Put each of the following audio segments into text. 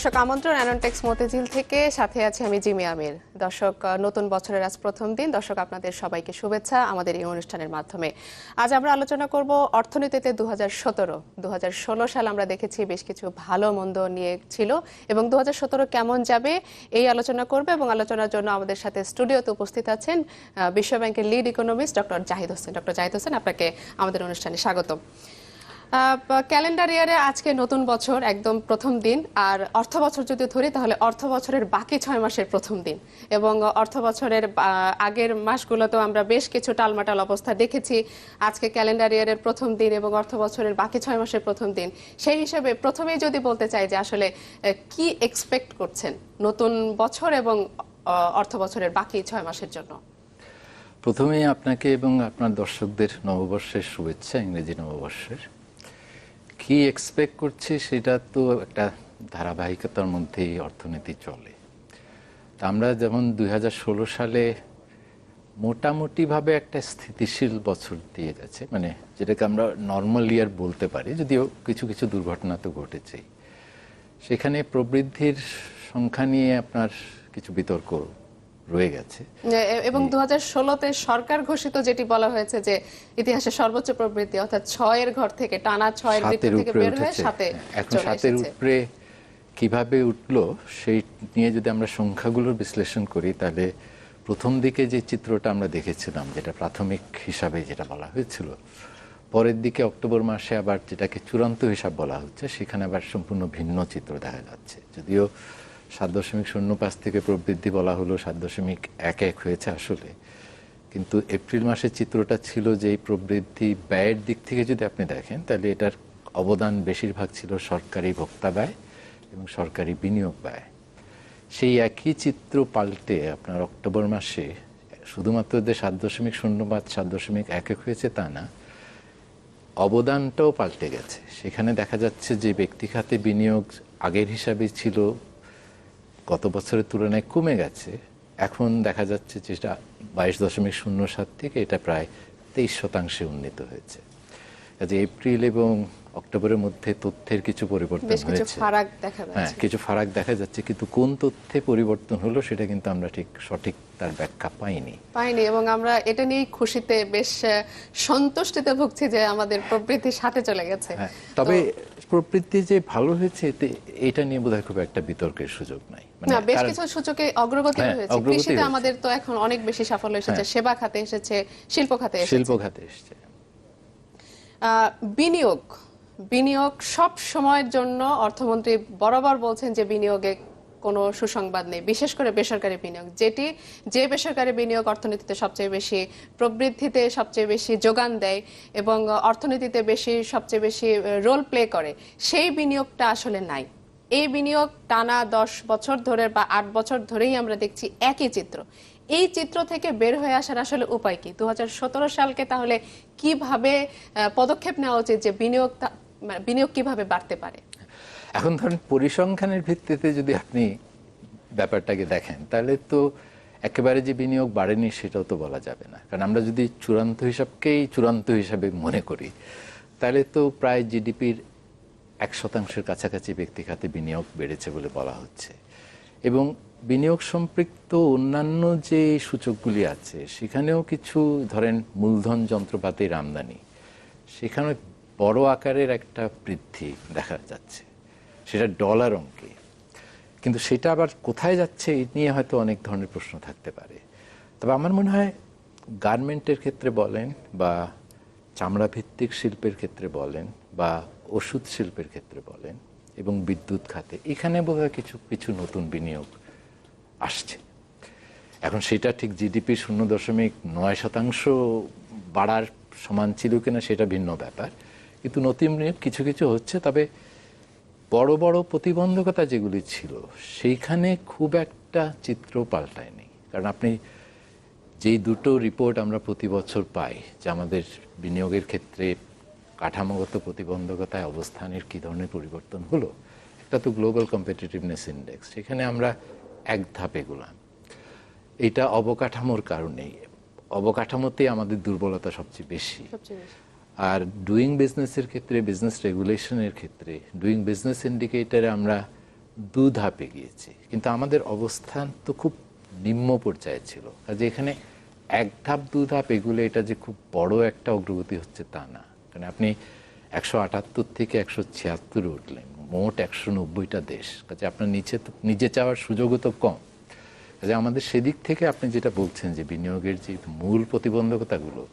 দর্শক আমন্ত্রণ অ্যাননটেক্স মতিঝিল থেকে, সাথে আছে আমি জিমি আমির। দর্শক, নতুন বছরের আজ প্রথম দিন। দর্শক, আপনাদের সবাইকে শুভেচ্ছা আমাদের এই অনুষ্ঠানের মাধ্যমে। আজ আমরা আলোচনা করব অর্থনীতিতে 2017 সাল আমরা দেখেছি বেশ কিছু ভালো মন্দ নিয়ে ছিল, এবং 2017 কেমন যাবে এই আলোচনা করবে। এবং আলোচনার জন্য আমাদের সাথে স্টুডিওতে উপস্থিত আছেন বিশ্বব্যাংকের lead economist doctor Zahid Hossain. Doctor Zahid Hossain, আপনাকে আমাদের অনুষ্ঠানে স্বাগত। ক্যালেন্ডার ইয়ারে আজকে নতুন বছর, একদম প্রথম দিন। আর অর্থ বছর যদি ধরি তাহলে অর্থ বছরের বাকি 6 মাসের প্রথম দিন, এবং অর্থ বছরের আগের মাসগুলোতেও আমরা বেশ কিছু টালমাটাল অবস্থা দেখেছি। আজকে ক্যালেন্ডার ইয়ারের প্রথম দিন এবং অর্থ বছরের বাকি 6 মাসের প্রথম দিন। সেই হিসেবে প্রথমেই যদি বলতে চাই যে আসলে কি এক্সপেক্ট করছেন নতুন বছর এবং অর্থ বছরের বাকি 6 মাসের জন্য? প্রথমেই আপনাকে এবং আপনার দর্শকদের নববর্ষের শুভেচ্ছা, ইংরেজি নববর্ষের। কি এক্সপেক্ট করছি সেটা তো একটা ধারাবাহিকতার মধ্যেই অর্থনীতি চলে। তা আমরা যেমন 2016 সালে মোটামুটিভাবে একটা স্থিতিশীল বছর দিয়ে যাচ্ছে, মানে যেটাকে আমরা নর্মাল ইয়ার বলতে পারি, যদিও কিছু কিছু দুর্ঘটনা তো ঘটেছেই। সেখানে প্রবৃদ্ধির সংখ্যা নিয়ে আপনার কিছু বিতর্ক রয়ে গেছে, এবং 2016-তে সরকার ঘোষিত যেটি বলা হয়েছে যে ইতিহাসে সর্বোচ্চ প্রবৃদ্ধি, অর্থাৎ 6-এর ঘর থেকে, টানা 6-এর দিক থেকে বের হয়ে 7-এ এখন 7-এর উপরে কিভাবে উঠলো সেই নিয়ে যদি আমরা সংখ্যাগুলোর বিশ্লেষণ করি, তাহলে প্রথম দিকে যে চিত্রটা আমরা দেখেছিলাম, যেটা প্রাথমিক হিসাবে যেটা বলা হয়েছিল, পরের দিকে অক্টোবর মাসে আবার যেটাকে চূড়ান্ত হিসাব বলা হচ্ছে, সেখানে আবার সম্পূর্ণ ভিন্ন চিত্র দেখা যাচ্ছে। যদিও 7.05 থেকে প্রবৃদ্ধি বলা হলো 7.11 হয়েছে আসলে, কিন্তু এপ্রিল মাসের চিত্রটা ছিল যে এই প্রবৃদ্ধি ব্যয়ের দিক থেকে যদি আপনি দেখেন, তাহলে এটার অবদান বেশিরভাগ ছিল সরকারি ভোক্তা ব্যয় এবং সরকারি বিনিয়োগ ব্যয়। সেই একই চিত্র পাল্টে আপনার অক্টোবর মাসে শুধুমাত্র যে 7.05 7.11 হয়েছে তা না, অবদানটাও পাল্টে গেছে। সেখানে দেখা যাচ্ছে যে ব্যক্তি খাতে বিনিয়োগ আগের হিসাবে ছিল, গত বছরের তুলনায় কমে গেছে। এখন দেখা যাচ্ছে যে এটা 22.07 থেকে এটা প্রায় 23% উন্নীত হয়েছে। কাজে এপ্রিল এবং অক্টোবরের মধ্যে তথ্যের কিছু পরিবর্তন হয়েছে, হ্যাঁ, কিছু ফারাক দেখা যাচ্ছে, কিন্তু কোন তথ্যে পরিবর্তন হলো সেটা কিন্তু আমরা ঠিক সঠিক তার ব্যাখ্যা পাইনি। এবং আমরা এটা নিয়ে খুশিতে বেশ সন্তুষ্টিতে ভুগছি যে আমাদের প্রবৃদ্ধি সাথে চলে গেছে। তবে প্রবৃদ্ধি যে ভালো হয়েছে এটা নিয়ে বোধহয় খুব একটা বিতর্কের সুযোগ নাই। না, বেশ কিছু সূচকে অগ্রগতি হয়েছে। কৃষিতে আমাদের তো এখন অনেক বেশি সাফল্য এসেছে, সেবা খাতে এসেছে, শিল্প খাতে এসেছে। বিনিয়োগ সব সময়ের জন্য অর্থমন্ত্রী বরাবর বলছেন যে বিনিয়োগে কোনো সুসংবাদ নেই, বিশেষ করে বেসরকারি বিনিয়োগ, যে বেসরকারি বিনিয়োগ অর্থনীতিতে সবচেয়ে বেশি প্রবৃদ্ধিতে সবচেয়ে বেশি যোগান দেয় এবং অর্থনীতিতে সবচেয়ে বেশি রোল প্লে করে, সেই বিনিয়োগটা আসলে নাই। এই বিনিয়োগ টানা 10 বছর ধরে বা 8 বছর ধরেই আমরা দেখছি একই চিত্র। এই চিত্র থেকে বের হয়ে আসার আসলে উপায় কি? 2017 সালকে তাহলে কিভাবে পদক্ষেপ নেওয়া উচিত যে বিনিয়োগ কিভাবে বাড়তে পারে? এখন ধরেন পরিসংখ্যানের ভিত্তিতে যদি আপনি ব্যাপারটাকে দেখেন, তাহলে তো একেবারে যে বিনিয়োগ বাড়েনি সেটাও তো বলা যাবে না। কারণ আমরা যদি চূড়ান্ত হিসাবকেই চূড়ান্ত হিসাবে মনে করি, তাহলে তো প্রায় জিডিপির 1% কাছাকাছি ব্যক্তি খাতে বিনিয়োগ বেড়েছে বলে বলা হচ্ছে। এবং বিনিয়োগ সম্পৃক্ত অন্যান্য যে সূচকগুলি আছে, সেখানেও কিছু ধরেন মূলধন যন্ত্রপাতির আমদানি, সেখানে বড় আকারের একটা বৃদ্ধি দেখা যাচ্ছে, সেটা ডলার অঙ্কে। কিন্তু সেটা আবার কোথায় যাচ্ছে এই নিয়ে হয়তো অনেক ধরনের প্রশ্ন থাকতে পারে। তবে আমার মনে হয় গার্মেন্টের ক্ষেত্রে বলেন বা চামড়া ভিত্তিক শিল্পের ক্ষেত্রে বলেন বা ওষুধ শিল্পের ক্ষেত্রে বলেন এবং বিদ্যুৎ খাতে, এখানে বোধহয় কিছু নতুন বিনিয়োগ আসছে। এখন সেটা ঠিক জিডিপি 0.9% বাড়ার সমান ছিল কিনা সেটা ভিন্ন ব্যাপার, কিন্তু নতুন বিনিয়োগ কিছু কিছু হচ্ছে। তবে বড় বড় প্রতিবন্ধকতা যেগুলি ছিল সেইখানে খুব একটা চিত্র পাল্টায়নি। কারণ আপনি যেই দুটো রিপোর্ট আমরা প্রতি বছর পাই যে আমাদের বিনিয়োগের ক্ষেত্রে কাঠামোগত প্রতিবন্ধকতায় অবস্থানের কী ধরনের পরিবর্তন হলো, একটা তো গ্লোবাল কম্পিটিটিভনেস ইন্ডেক্স, সেখানে আমরা এক ধাপে গেলাম। এটা অবকাঠামোর কারণেই, অবকাঠামোতেই আমাদের দুর্বলতা সবচেয়ে বেশি। আর ডুইং বিজনেসের ক্ষেত্রে, বিজনেস রেগুলেশনের ক্ষেত্রে, ডুইং বিজনেস ইন্ডিকেটরে আমরা ধাপ এগিয়েছি, কিন্তু আমাদের অবস্থান তো খুব নিম্ন পর্যায়ে ছিল। কাজে এখানে এক ধাপ ধাপ এগুলো এটা যে খুব বড় একটা অগ্রগতি হচ্ছে তা না। কারণ আপনি 178 থেকে 176 উঠলেন, মোট 190টা দেশ। কাজে আপনার নিচে চাওয়ার সুযোগও তো কম। কাজে আমাদের সেদিক থেকে আপনি যেটা বলছেন যে বিনিয়োগের যে মূল প্রতিবন্ধকতাগুলো,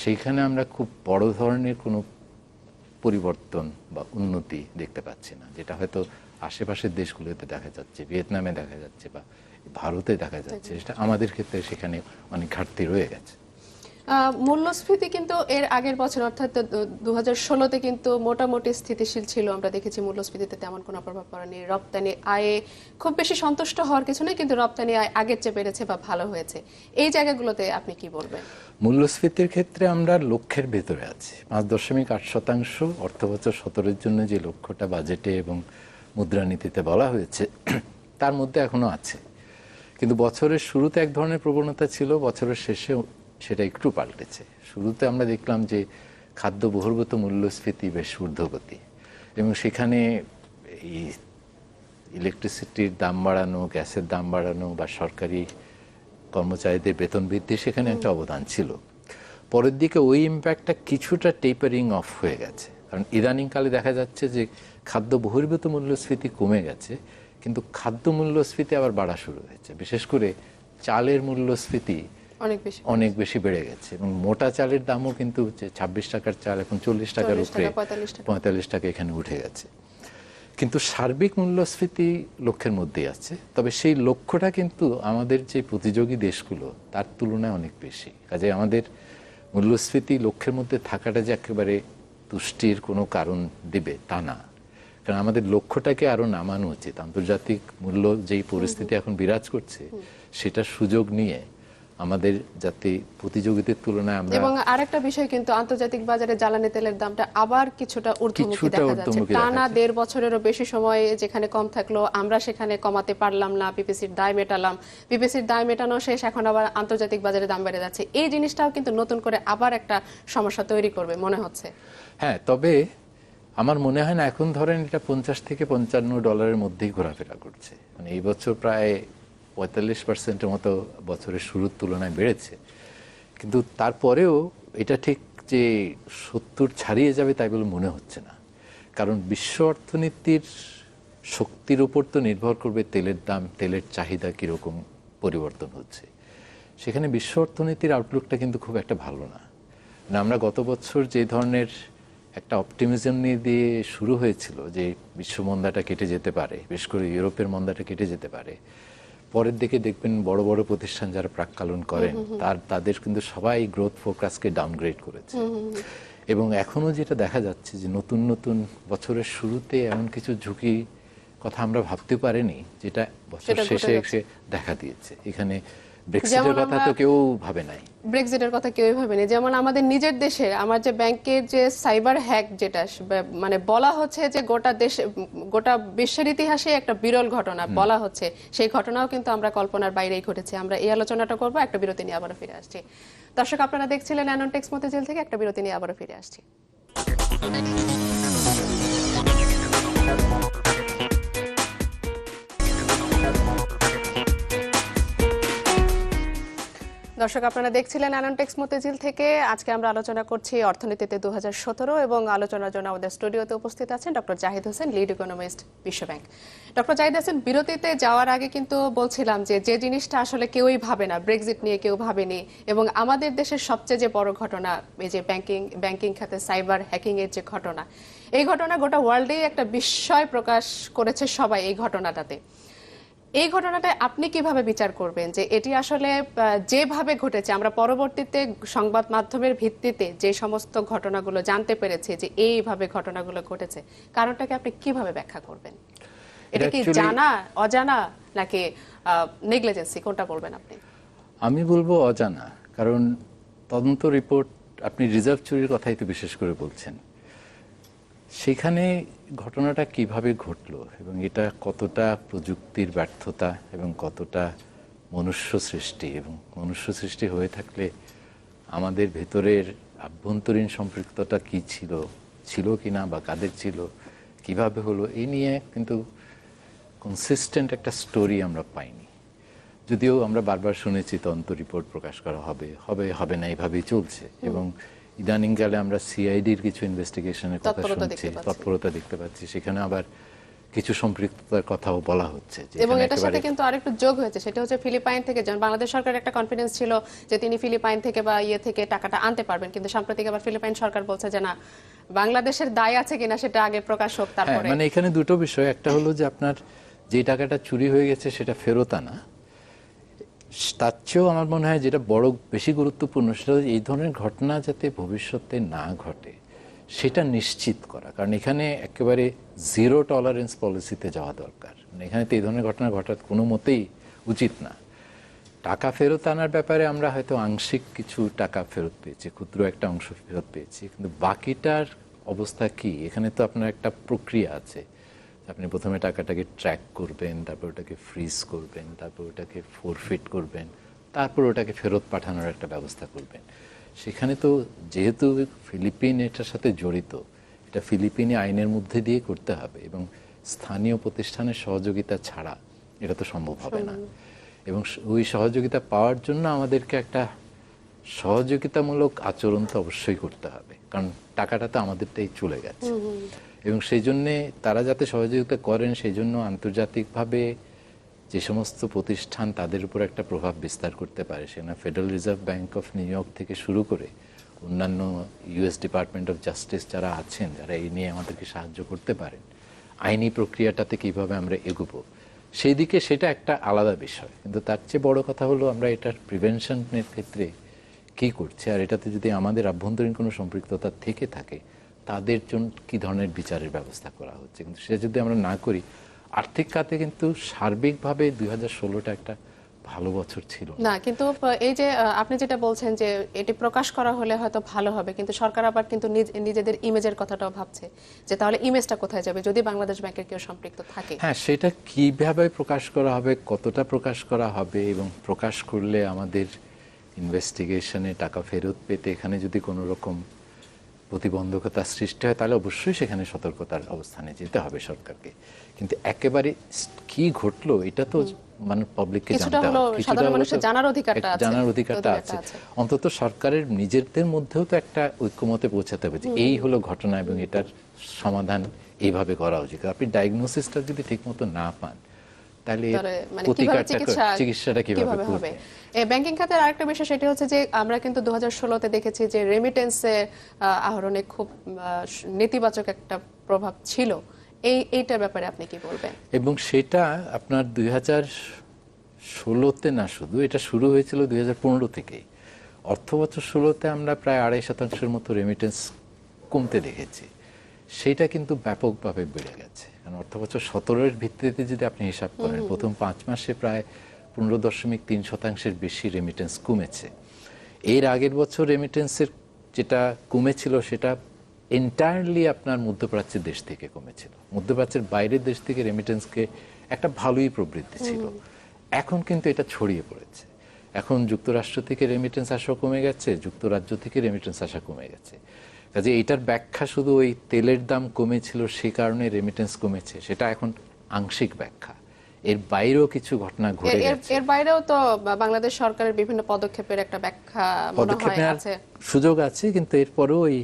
সেইখানে আমরা খুব বড় ধরনের কোনো পরিবর্তন বা উন্নতি দেখতে পাচ্ছি না, যেটা হয়তো আশেপাশের দেশগুলোতে দেখা যাচ্ছে, ভিয়েতনামে দেখা যাচ্ছে বা ভারতে দেখা যাচ্ছে। সেটা আমাদের ক্ষেত্রে সেখানে অনেক ঘাটতি রয়ে গেছে। মূল্যস্ফীতি কিন্তু এর আগের বছর অর্থাৎ 2016-তে কিন্তু মোটামুটি স্থিতিশীল ছিল। আমরা দেখেছি মূল্যস্ফীতিতে তেমন কোনো প্রভাব পড়েনি। রপ্তানি আয়ে খুব বেশি সন্তুষ্ট হওয়ার কিছু নেই, কিন্তু রপ্তানি আয় আগের চেয়ে বেড়েছে বা ভালো হয়েছে। এই জায়গাগুলোতে আপনি কি বলবেন? মূল্যস্ফীতির ক্ষেত্রে আমরা লক্ষ্যের ভেতরে আছি। 5.8% অর্থবছর 17-এর জন্য যে লক্ষ্যটা বাজেটে এবং মুদ্রানীতিতে বলা হয়েছে তার মধ্যে এখনো আছে। কিন্তু বছরের শুরুতে এক ধরনের প্রবণতা ছিল, বছরের শেষে সেটা একটু পাল্টেছে। শুরুতে আমরা দেখলাম যে খাদ্য বহির্ভূত মূল্যস্ফীতি বেশ ঊর্ধ্বগতি, এবং সেখানে এই ইলেকট্রিসিটির দাম বাড়ানো, গ্যাসের দাম বাড়ানো বা সরকারি কর্মচারীদের বেতন বৃদ্ধি, সেখানে একটা অবদান ছিল। পরের দিকে ওই ইম্প্যাক্টটা কিছুটা টেপারিং অফ হয়ে গেছে, কারণ ইদানিংকালে দেখা যাচ্ছে যে খাদ্য বহির্ভূত মূল্যস্ফীতি কমে গেছে, কিন্তু খাদ্য মূল্যস্ফীতি আবার বাড়া শুরু হয়েছে। বিশেষ করে চালের মূল্যস্ফীতি অনেক বেশি বেড়ে গেছে, এবং মোটা চালের দামও কিন্তু 26 টাকার চাল এখন 40 টাকার উপরে, 45 টাকা এখানে উঠে গেছে। কিন্তু সার্বিক মূল্যস্ফীতি লক্ষ্যের মধ্যেই আছে, তবে সেই লক্ষ্যটা কিন্তু আমাদের যে প্রতিযোগী দেশগুলো তার তুলনায় অনেক বেশি। কাজে আমাদের মূল্যস্ফীতি লক্ষ্যের মধ্যে থাকাটা যে একেবারে তুষ্টির কোনো কারণ দিবে তা না, কারণ আমাদের লক্ষ্যটাকে আরো নামানো উচিত। আন্তর্জাতিক মূল্য যেই পরিস্থিতি এখন বিরাজ করছে, সেটার সুযোগ নিয়ে আমাদের যাতে প্রতিযোগিতার তুলনায় আমরা, এবং আরেকটা বিষয় কিন্তু আন্তর্জাতিক বাজারে জ্বালানি তেলের দামটা আবার কিছুটা ঊর্ধ্বমুখী দেখা যাচ্ছে। টানা 1.5 বছরেরও বেশি সময় যেখানে কম থাকলো, আমরা সেখানে কমাতে পারলাম না, বিপিসির দায় মেটালাম, বিপিসির দায় মেটানো শেষ, এখন আবার আন্তর্জাতিক বাজারে দাম বেড়ে যাচ্ছে। এই জিনিসটাও কিন্তু নতুন করে আবার একটা সমস্যা তৈরি করবে মনে হচ্ছে। হ্যাঁ, তবে আমার মনে হয় না এখন ধরেন এটা $50 থেকে $55 মধ্যেই ঘোরাফেরা করছে। মানে এই বছর প্রায় 45% মতো বছরের শুরুর তুলনায় বেড়েছে, কিন্তু তারপরেও এটা ঠিক যে 70 ছাড়িয়ে যাবে তাই বলে মনে হচ্ছে না। কারণ বিশ্ব অর্থনীতির শক্তির উপর তো নির্ভর করবে তেলের দাম, তেলের চাহিদা কিরকম পরিবর্তন হচ্ছে। সেখানে বিশ্ব অর্থনীতির আউটলুকটা কিন্তু খুব একটা ভালো না। মানে আমরা গত বছর যে ধরনের একটা অপটিমিজম নিয়ে দিয়ে শুরু হয়েছিল যে বিশ্ব মন্দাটা কেটে যেতে পারে, বিশেষ করে ইউরোপের মন্দাটা কেটে যেতে পারে, পরের দিকে দেখবেন বড় বড় প্রতিষ্ঠান যারা প্রাক্কালন করেন তাদের কিন্তু সবাই গ্রোথ ফোরকাস্টকে ডাউনগ্রেড করেছে। এবং এখনো যেটা দেখা যাচ্ছে যে নতুন নতুন বছরের শুরুতে এমন কিছু ঝুঁকি কথা আমরা ভাবতে পারিনি, যেটা বছর শেষে এসে দেখা দিয়েছে। এখানে ব্রেক্সিটের কথা তো কেউ ভাবে নাই, ব্রেক্সিটের কথা কেউই ভাবেনি। যেমন আমাদের নিজের দেশে আমার যে ব্যাংকের যে সাইবার হ্যাক, যেটা মানে বলা হচ্ছে যে গোটা বিশ্বের ইতিহাসে একটা বিরল ঘটনা বলা হচ্ছে, সেই ঘটনাও কিন্তু আমরা কল্পনার বাইরেই ঘটেছে। আমরা এই আলোচনাটা করব, একটা বিরতি নিয়ে আবারও ফিরে আসছি। দর্শক, আপনারা দেখছিলেন অ্যাননটেক্স মতিঝিল থেকে, একটা বিরতি নিয়ে আবারও ফিরে আসছি। দর্শক, আপনারা দেখছিলেন অ্যাননটেক্স মতিঝিল থেকে। আজকে আমরা আলোচনা করছি অর্থনীতিতে 2017, এবং আলোচনার জন্য আমাদের স্টুডিওতে উপস্থিত আছেন doctor Zahid Hossain, lead economist, বিশ্বব্যাংক। ডক্টর জাহিদ হোসেন, বিরতিতে যাওয়ার আগে কিন্তু বলছিলাম যে জিনিসটা আসলে কেউই ভাবে না, ব্রেক্সিট নিয়ে কেউ ভাবেনি, এবং আমাদের দেশের সবচেয়ে যে বড় ঘটনা, এই যে ব্যাংকিং খাতে সাইবার হ্যাকিং এর যে ঘটনা, এই ঘটনা গোটা ওয়ার্ল্ডেই একটা বিস্ময় প্রকাশ করেছে সবাই এই ঘটনাটাতে। এই ঘটনাটা আপনি কিভাবে বিচার করবেন যে এটি আসলে যেভাবে ঘটেছে, আমরা পরবর্তীতে সংবাদ মাধ্যমের ভিত্তিতে যে সমস্ত ঘটনাগুলো জানতে পেরেছি যে এইভাবে ঘটনাগুলো ঘটেছে, কারণটাকে আপনি কিভাবে ব্যাখ্যা করবেন? এটা কি জানা, অজানা, নাকি নেগলিজেন্সি, কোনটা বলবেন আপনি? আমি বলবো অজানা, কারণ তদন্ত রিপোর্ট, আপনি রিজার্ভ চুরির কথাই তো বিশেষ করে বলছেন, সেখানে ঘটনাটা কিভাবে ঘটলো এবং এটা কতটা প্রযুক্তির ব্যর্থতা এবং কতটা মনুষ্য সৃষ্টি, এবং মনুষ্য সৃষ্টি হয়ে থাকলে আমাদের ভেতরের আভ্যন্তরীণ সম্পৃক্ততা কি ছিল কিনা বা কাদের ছিল, কিভাবে হলো, এই নিয়ে কিন্তু কনসিস্টেন্ট একটা স্টোরি আমরা পাইনি। যদিও আমরা বারবার শুনেছি তদন্ত রিপোর্ট প্রকাশ করা হবে হবে হবে না, এইভাবেই চলছে। এবং ইদানিংকালে আমরা সিআইডির কিছু ইনভেস্টিগেশনের কথা শুনছি, তৎপরতা দেখতে পাচ্ছি, সেখানে আবার কিছু সম্পৃক্ততার কথাও বলা হচ্ছে। এবং এটার সাথে কিন্তু আরেকটু যোগ হয়েছে, সেটা হচ্ছে ফিলিপাইন থেকে, যেমন বাংলাদেশ সরকারের একটা কনফিডেন্স ছিল যে তিনি ফিলিপাইন থেকে বা থেকে টাকাটা আনতে পারবেন, কিন্তু সাম্প্রতিক আবার ফিলিপাইন সরকার বলছে যে না, বাংলাদেশের দায় আছে কিনা সেটা আগে প্রকাশ হোক, তারপরে। মানে এখানে দুটো বিষয়, একটা হলো যে আপনার যে টাকাটা চুরি হয়ে গেছে সেটা ফেরত আনা, তার চেয়েও আমার মনে হয় যেটা বড় বেশি গুরুত্বপূর্ণ সেটা হচ্ছে এই ধরনের ঘটনা যাতে ভবিষ্যতে না ঘটে সেটা নিশ্চিত করা। কারণ এখানে একেবারে জিরো টলারেন্স পলিসিতে যাওয়া দরকার। এখানে তো এই ধরনের ঘটনা ঘটা কোনো মতেই উচিত না। টাকা ফেরত আনার ব্যাপারে আমরা হয়তো আংশিক কিছু টাকা ফেরত পেয়েছি, ক্ষুদ্র একটা অংশ ফেরত পেয়েছি, কিন্তু বাকিটার অবস্থা কি? এখানে তো আপনার একটা প্রক্রিয়া আছে। আপনি প্রথমে টাকাটাকে ট্র্যাক করবেন, তারপর ওটাকে ফ্রিজ করবেন, তারপর ওটাকে ফোরফিট করবেন, তারপর ওটাকে ফেরত পাঠানোর একটা ব্যবস্থা করবেন। সেখানে তো যেহেতু ফিলিপিন এটার সাথে জড়িত, এটা ফিলিপিনি আইনের মধ্যে দিয়ে করতে হবে এবং স্থানীয় প্রতিষ্ঠানের সহযোগিতা ছাড়া এটা তো সম্ভব হবে না। এবং ওই সহযোগিতা পাওয়ার জন্য আমাদেরকে একটা সহযোগিতামূলক আচরণ তো অবশ্যই করতে হবে, কারণ টাকাটা তো আমাদেরটাই চলে গেছে। এবং সেই জন্যে তারা যাতে সহযোগিতা করেন, সেই জন্য আন্তর্জাতিকভাবে যে সমস্ত প্রতিষ্ঠান তাদের উপর একটা প্রভাব বিস্তার করতে পারে, সেখানে federal reserve bank of new York থেকে শুরু করে অন্যান্য ইউএস ডিপার্টমেন্ট অফ জাস্টিস যারা আছেন, যারা এই নিয়ে আমাদেরকে সাহায্য করতে পারেন, আইনি প্রক্রিয়াটাতে কিভাবে আমরা এগোবো সেই দিকে, সেটা একটা আলাদা বিষয়। কিন্তু তার চেয়ে বড় কথা হলো আমরা এটার প্রিভেনশনের ক্ষেত্রে কি করছি, আর এটাতে যদি আমাদের আভ্যন্তরীণ কোনো সম্পৃক্ততা থেকে থাকে তাদের জন্য কি ধরনের বিচারের ব্যবস্থা করা হচ্ছে। কিন্তু সেটা যদি আমরা না করি, আর্থিক খাতে কিন্তু সার্বিকভাবে 2016টা একটা ভালো বছর ছিল না। কিন্তু এই যে আপনি যেটা বলছেন যে এটি প্রকাশ করা হলে হয়তো ভালো হবে, কিন্তু সরকার আবার কিন্তু নিজেদের ইমেজের কথাটাও ভাবছে যে তাহলে ইমেজটা কোথায় যাবে যদি বাংলাদেশ ব্যাংকের কেউ সম্পৃক্ত থাকে। হ্যাঁ, সেটা কিভাবে প্রকাশ করা হবে, কতটা প্রকাশ করা হবে, এবং প্রকাশ করলে আমাদের ইনভেস্টিগেশনে টাকা ফেরত পেতে এখানে যদি কোনো রকম প্রতিবন্ধকতা সৃষ্টি হয় তাহলে অবশ্যই সেখানে সতর্কতার অবস্থানে যেতে হবে সরকারকে। কিন্তু একেবারে কি ঘটলো এটা তো মানে পাবলিককে জানতে হবে, সাধারণ মানুষের জানার অধিকারটা আছে। অন্তত সরকারের নিজেদের মধ্যেও তো একটা ঐক্যমতে পৌঁছাতে হবে যে এই হলো ঘটনা এবং এটার সমাধান এইভাবে করা উচিত। আপনি ডায়াগনোসিসটা যদি ঠিকমতো না পান তাহলে চিকিৎসাটা কিভাবে হবে। ব্যাংকিং খাতের আরেকটা বিষয় সেটা হচ্ছে যে আমরা কিন্তু 2016তে দেখেছি যে রেমিটেন্সের আহরণে খুব নেতিবাচক একটা প্রভাব ছিল। এইটার ব্যাপারে আপনি কি বলবেন? এবং সেটা আপনার 2016তে না, শুধু এটা শুরু হয়েছিল 2015 থেকেই। অর্থবছর 16তে আমরা প্রায় 2.5% মতো রেমিটেন্স কমতে দেখেছি। সেটা কিন্তু ব্যাপকভাবে বেড়ে গেছে, কারণ অর্থবছর 17-এর ভিত্তিতে যদি আপনি হিসাব করেন প্রথম 5 মাসে প্রায় 15.3% বেশি রেমিটেন্স কমেছে। এর আগের বছর রেমিটেন্সের যেটা কমেছিল সেটা এন্টায়ারলি আপনার মধ্যপ্রাচ্যের দেশ থেকে কমেছিল। মধ্যপ্রাচ্যের বাইরের দেশ থেকে রেমিটেন্সকে একটা ভালোই প্রবৃদ্ধি ছিল। এখন কিন্তু এটা ছড়িয়ে পড়েছে। এখন যুক্তরাষ্ট্র থেকে রেমিটেন্স আসা কমে গেছে, যুক্তরাজ্য থেকে রেমিটেন্স আসা কমে গেছে। কাজে এটার ব্যাখ্যা শুধু ওই তেলের দাম কমেছিল সে কারণে রেমিটেন্স কমেছে, সেটা এখন আংশিক ব্যাখ্যা। এর বাইরেও কিছু ঘটনা ঘটে গেছে। এর বাইরেও তো বাংলাদেশ সরকারের বিভিন্ন পদক্ষেপের একটা ব্যাখ্যা মনে হয় আছে, সুযোগ আছে। কিন্তু এরপরেও এই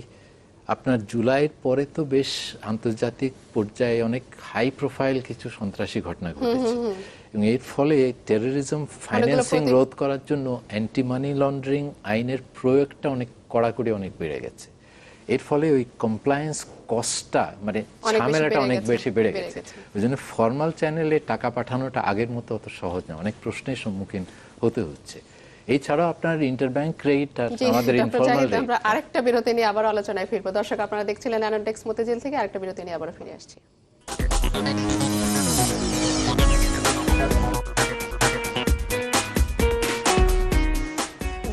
আপনার জুলাইয়ের পরে তো বেশ আন্তর্জাতিক পর্যায়ে অনেক হাই প্রোফাইল কিছু সন্ত্রাসী ঘটনা ঘটেছে এবং এর ফলে টেরোরিজম ফাইন্যান্সিং রোধ করার জন্য অ্যান্টি মানি লন্ডারিং আইনের প্রয়োগটা অনেক কড়াকড়ি অনেক বেড়ে গেছে। এর ফলে ওই কমপ্লায়েন্স কস্টটা মানে ঝামেলাটা অনেক বেশি বেড়ে গেছে। ওই জন্য ফর্মাল চ্যানেলে টাকা পাঠানোটা আগের মতো অত সহজ না, অনেক প্রশ্নের সম্মুখীন হতে হচ্ছে। এছাড়াও আপনার ইন্টারব্যাংক রেট আর আমাদের ইনফর্মাল রেট। আমরা আরেকটা বিরতি নিয়ে আবার আলোচনায় ফিরবো। দর্শক, আপনারা দেখছিলেন অ্যানানডেক্স মতিঝিল থেকে। আরেকটা বিরতি নিয়ে আবার ফিরে আসছি।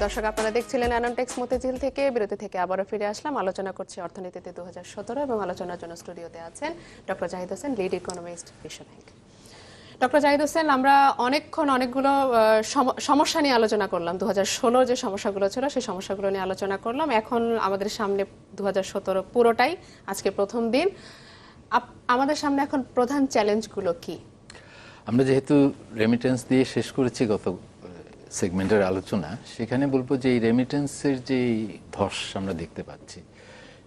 দর্শক, আপনারা দেখছিলেন অ্যানানডেক্স মতিঝিল থেকে। বিরতি থেকে আবারও ফিরে আসলাম। আলোচনা করছি অর্থনীতিতে 2017 এবং আলোচনার জন্য স্টুডিওতে আছেন doctor Zahid Hossain, lead economist, বিশ্ব ব্যাংক। ডক্টর জাহিদ হোসেন, আমরা অনেকগুলো সমস্যা নিয়ে আলোচনা করলাম। 2016 যে সমস্যাগুলো ছিল সেই সমস্যাগুলো নিয়ে আলোচনা করলাম। এখন আমাদের সামনে 2017 পুরোটাই, আজকে প্রথম দিন। আমাদের সামনে এখন প্রধান চ্যালেঞ্জগুলো কি? আমরা যেহেতু রেমিটেন্স দিয়ে শেষ করেছি গত সেগমেন্টের আলোচনা, সেখানে বলবো যে এই রেমিটেন্সের যে ধস আমরা দেখতে পাচ্ছি,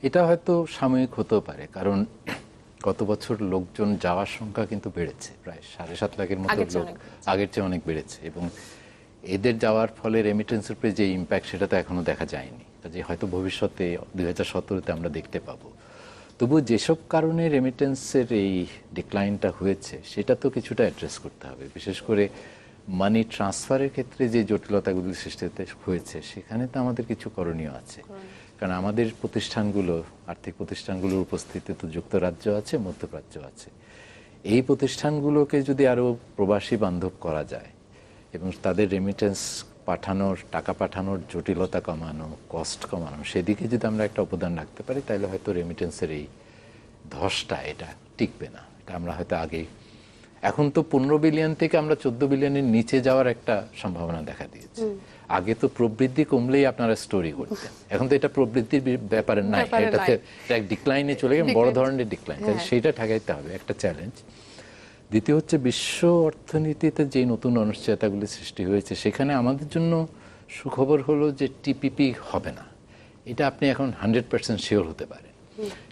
এটা হয়তো সাময়িক হতেও পারে, কারণ গত বছর লোকজন যাওয়ার সংখ্যা কিন্তু বেড়েছে, প্রায় 7.5 লাখের মতো লোক আগের চেয়ে অনেক বেড়েছে, এবং এদের যাওয়ার ফলে রেমিটেন্সের উপরে যে ইম্প্যাক্ট সেটা তো এখনো দেখা যায়নি, কাজে হয়তো ভবিষ্যতে 2017-তে আমরা দেখতে পাবো। তবু যেসব কারণে রেমিটেন্সের এই ডিক্লাইনটা হয়েছে সেটা তো কিছুটা অ্যাড্রেস করতে হবে, বিশেষ করে মানি ট্রান্সফারের ক্ষেত্রে যে জটিলতাগুলো সৃষ্টি হয়েছে সেখানে তো আমাদের কিছু করণীয় আছে, কারণ আমাদের প্রতিষ্ঠানগুলো, আর্থিক প্রতিষ্ঠানগুলোর উপস্থিতি তো যুক্তরাজ্য আছে, মধ্যপ্রাচ্য আছে। এই প্রতিষ্ঠানগুলোকে যদি আরও প্রবাসী বান্ধব করা যায় এবং তাদের রেমিটেন্স পাঠানোর, টাকা পাঠানোর জটিলতা কমানো, কস্ট কমানো, সেদিকে যদি আমরা একটা অবদান রাখতে পারি, তাহলে হয়তো রেমিটেন্সের এই ধসটা এটা টিকবে না। এটা আমরা হয়তো আগেই, এখন তো 15 বিলিয়ন থেকে আমরা 14 বিলিয়নের নিচে যাওয়ার একটা সম্ভাবনা দেখা দিয়েছে। আগে তো প্রবৃদ্ধি কমলেই আপনারা স্টোরি করতেন, এখন তো এটা প্রবৃদ্ধির ব্যাপারে নাই, এটাতে ডিক্লাইনে চলে গেছে, বড় ধরনের ডিক্লাইন, সেইটা ঠেকাইতে হবে, একটা চ্যালেঞ্জ। দ্বিতীয় হচ্ছে বিশ্ব অর্থনীতিতে যে নতুন অনিশ্চয়তাগুলি সৃষ্টি হয়েছে, সেখানে আমাদের জন্য সুখবর হলো যে টিপিপি হবে না, এটা আপনি এখন 100% শিওর হতে পারেন।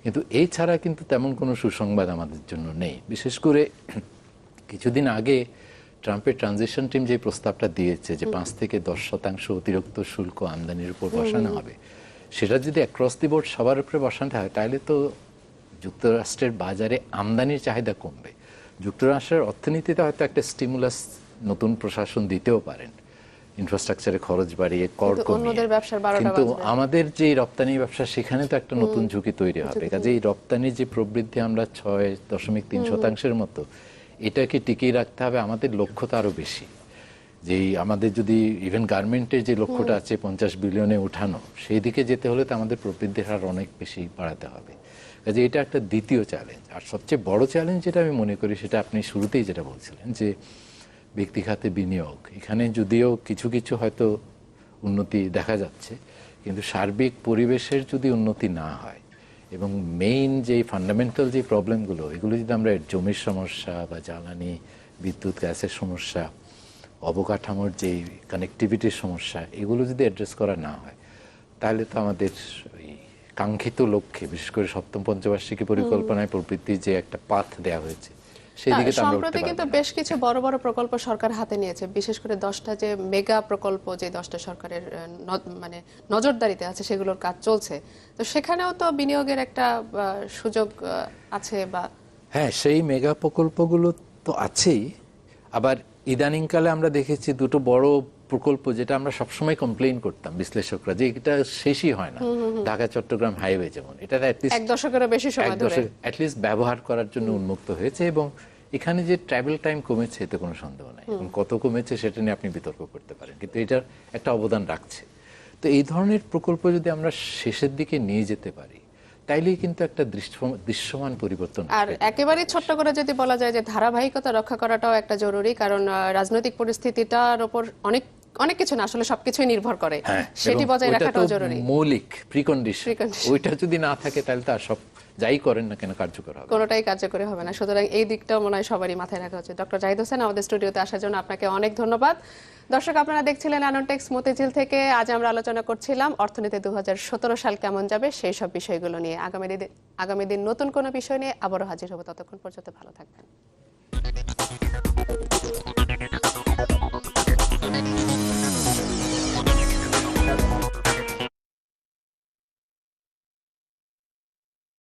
কিন্তু এই ছাড়া কিন্তু তেমন কোনো সুসংবাদ আমাদের জন্য নেই। বিশেষ করে কিছুদিন আগে ট্রাম্পের ট্রানজিশন টিম যে প্রস্তাবটা দিয়েছে যে 5 থেকে 10% অতিরিক্ত শুল্ক আমদানির উপর বসানো হবে, সেটা যদি অ্যাক্রস দি বোর্ড সবার উপরে বসানো হয়, তাহলে তো যুক্তরাষ্ট্রের বাজারে আমদানির চাহিদা কমবে। যুক্তরাষ্ট্রের অর্থনীতিতে হয়তো একটা স্টিমুলাস নতুন প্রশাসন দিতেও পারেন, ইনফ্রাস্ট্রাকচারে খরচ বাড়িয়ে, কর কমিয়ে, কিন্তু আমাদের যে রপ্তানি ব্যবসা, সেখানে তো একটা নতুন ঝুঁকি তৈরি হবে। কাজে এই রপ্তানির যে প্রবৃদ্ধি আমরা 6.3% মতো, এটাকে টিকিয়ে রাখতে হবে। আমাদের লক্ষ্য তো আরো বেশি, যে আমাদের যদি ইভেন গার্মেন্টের যে লক্ষ্যটা আছে 50 বিলিয়নে উঠানো, সেই দিকে যেতে হলে তো আমাদের প্রবৃদ্ধির হার অনেক বেশি বাড়াতে হবে। কাজে এটা একটা দ্বিতীয় চ্যালেঞ্জ। আর সবচেয়ে বড় চ্যালেঞ্জ যেটা আমি মনে করি, সেটা আপনি শুরুতেই যেটা বলছিলেন, যে ব্যক্তিখাতে বিনিয়োগ, এখানে যদিও কিছু কিছু হয়তো উন্নতি দেখা যাচ্ছে, কিন্তু সার্বিক পরিবেশের যদি উন্নতি না হয় এবং মেইন যে ফান্ডামেন্টাল যে প্রবলেমগুলো, এগুলো যদি আমরা, জমির সমস্যা বা জ্বালানি, বিদ্যুৎ, গ্যাসের সমস্যা, অবকাঠামোর যে কানেক্টিভিটির সমস্যা, এগুলো যদি অ্যাড্রেস করা না হয়, তাহলে তো আমাদের ওই কাঙ্ক্ষিত লক্ষ্যে, বিশেষ করে সপ্তম পঞ্চবার্ষিকী পরিকল্পনায় প্রবৃদ্ধির যে একটা পাথ দেওয়া হয়েছে, সেদিকে তো আমরা উঠতে সম্প্রতি পারবো কিন্তু না। বেশ কিছু বড় বড় প্রকল্প সরকার হাতে নিয়েছে, বিশেষ করে 10টা যে মেগা প্রকল্প, যে 10টা সরকারের মানে নজরদারিতে আছে, সেগুলোর কাজ চলছে। তো সেখানেও তো বিনিয়োগের একটা সুযোগ আছে। বা হ্যাঁ, সেই মেগা প্রকল্পগুলো তো আছেই, আবার ইদানিংকালে আমরা দেখেছি দুটো বড় প্রকল্প, যেটা আমরা সবসময় কমপ্লেইন করতাম বিশ্লেষকরা, যে এটা শেষই হয় না, ঢাকা চট্টগ্রাম হাইওয়ে যেমন, এটা এক দশকেরও বেশি সময় ধরে অ্যাটলিস্ট ব্যবহার করার জন্য উন্মুক্ত হয়েছে, এবং এখানে যে ট্রাভেল টাইম কমেছে এতে কোনো সন্দেহ নাই, এবং কত কমেছে সেটা নিয়ে আপনি বিতর্ক করতে পারেন, কিন্তু এটার একটা অবদান রাখছে। তো এই ধরনের প্রকল্প যদি আমরা শেষের দিকে নিয়ে যেতে পারি, তাইলেই কিন্তু একটা দৃশ্যমান পরিবর্তন। আর একেবারে ছোট্ট করে যদি বলা যায় যে ধারাবাহিকতা রক্ষা করাটাও একটা জরুরি, কারণ রাজনৈতিক পরিস্থিতিটার উপর অনেক অনেক কিছু না, আসলে সবকিছুই নির্ভর করে, সেটি বজায় রাখাটাও জরুরি, মৌলিক প্রিকন্ডিশন। ওইটা যদি না থাকে, তাহলে তার সব যাই করেন না কেন কার্যকর হবে, কোনোটাই কার্যকরী হবে না। সুতরাং এই দিকটাও মনে হয় সবারই মাথায় রাখা উচিত। ডক্টর জাহিদ হোসেন, আমাদের স্টুডিওতে আসার জন্য আপনাকে অনেক ধন্যবাদ। দর্শক, আপনারা দেখছিলেন অ্যানোনটেক্স মতিঝিল থেকে। আজ আমরা আলোচনা করছিলাম অর্থনীতি 2017 সাল কেমন যাবে, সেই সব বিষয়গুলো নিয়ে। আগামী দিন নতুন কোনো বিষয় নিয়ে আবারও হাজির হব। ততক্ষণ পর্যন্ত ভালো থাকবেন।